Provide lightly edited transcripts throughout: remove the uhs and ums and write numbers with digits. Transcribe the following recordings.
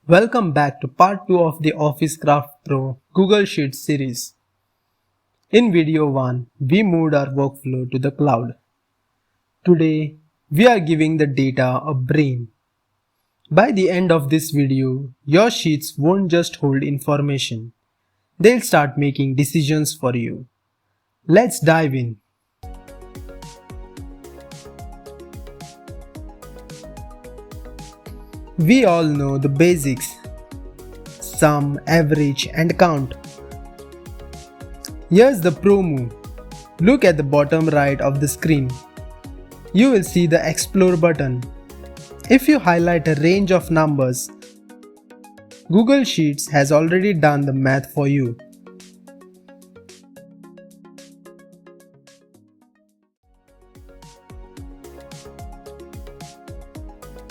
Welcome back to part 2 of the OfficeCraft Pro Google Sheets series. In video 1, we moved our workflow to the cloud. Today, we are giving the data a brain. By the end of this video, your sheets won't just hold information. They'll start making decisions for you. Let's dive in. We all know the basics: sum, average, and count. Here's the pro move. Look at the bottom right of the screen. You will see the Explore button. If you highlight a range of numbers, Google Sheets has already done the math for you.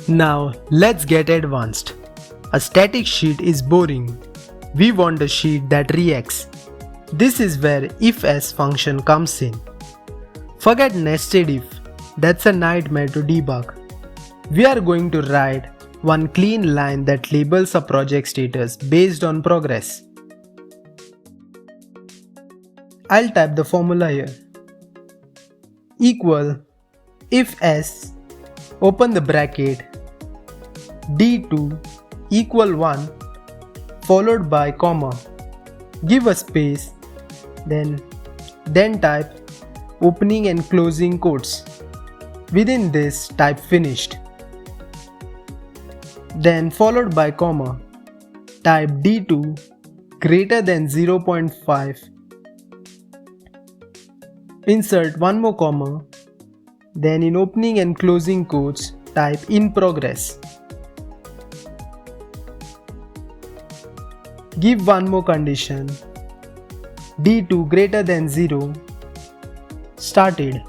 Now let's get advanced. A static sheet is boring. We want a sheet that reacts. This is where IFS function comes in. Forget nested if, that's a nightmare to debug. We are going to write one clean line that labels a project status based on progress. I'll type the formula here. Equal if s, open the bracket, d2 equal 1 followed by comma, give a space, then type opening and closing quotes. Within this, type finished. Then followed by comma, type d2 greater than 0.5, insert one more comma, then in opening and closing quotes, type in progress. Give one more condition, d2 greater than 0, started.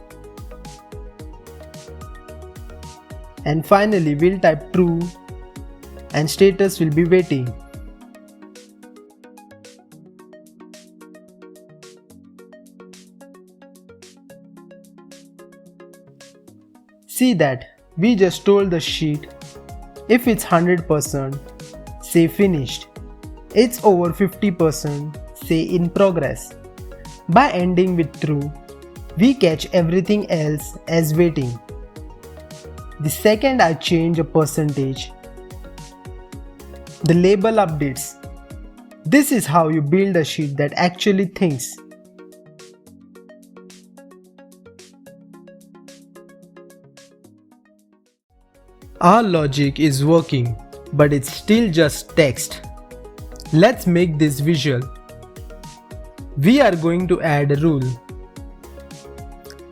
And finally we'll type true and status will be waiting. See that we just told the sheet if it's 100%, say finished. It's over 50%, say in progress. By ending with true, we catch everything else as waiting. The second I change a percentage, the label updates. This is how you build a sheet that actually thinks. Our logic is working, but it's still just text. Let's make this visual. We are going to add a rule.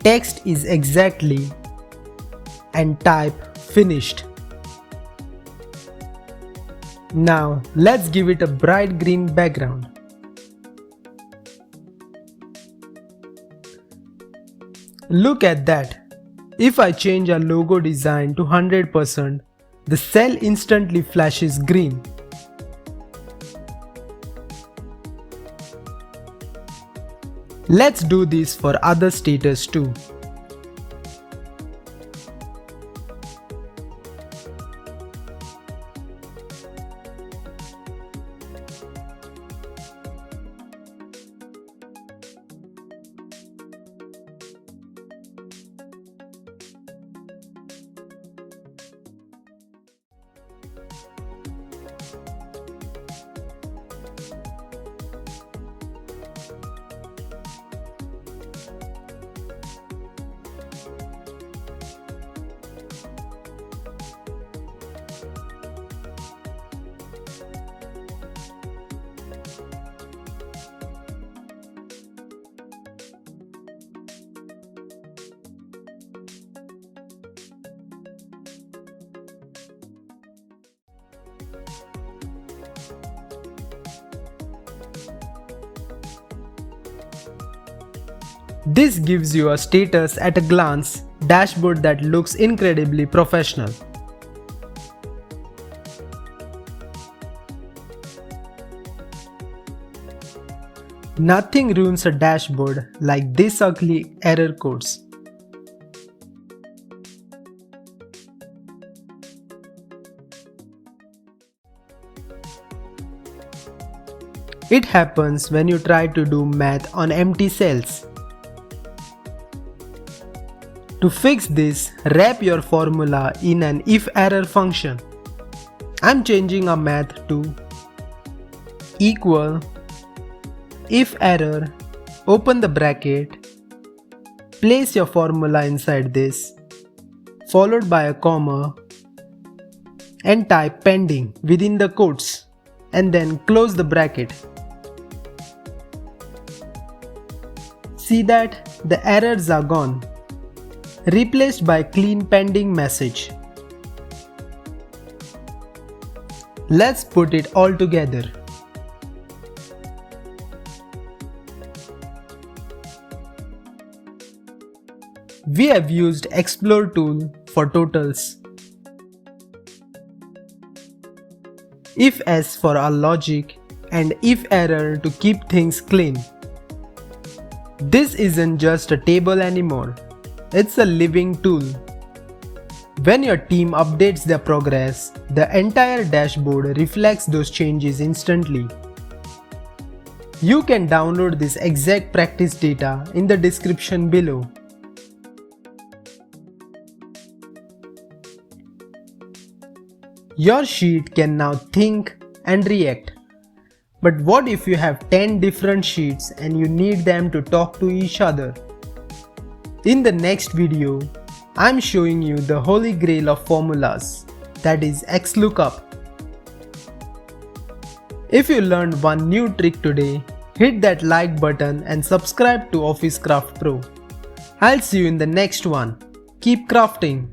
Text is exactly and type finished. Now let's give it a bright green background. Look at that. If I change our logo design to 100%, the cell instantly flashes green. Let's do this for other status too. This gives you a status at a glance dashboard that looks incredibly professional. Nothing ruins a dashboard like this ugly error codes. It happens when you try to do math on empty cells. To fix this, wrap your formula in an IFERROR function. I'm changing a math to equal IFERROR, open the bracket, place your formula inside this, followed by a comma, and type pending within the quotes, and then close the bracket. See that the errors are gone, replaced by clean pending message. Let's put it all together. We have used Explore tool for totals, IFS for our logic, and IFERROR to keep things clean. This isn't just a table anymore, it's a living tool. When your team updates their progress, the entire dashboard reflects those changes instantly. You can download this exact practice data in the description below. Your sheet can now think and react. But what if you have 10 different sheets and you need them to talk to each other? In the next video, I'm showing you the holy grail of formulas, that is XLOOKUP. If you learned one new trick today, hit that like button and subscribe to OfficeCraft Pro. I'll see you in the next one. Keep crafting!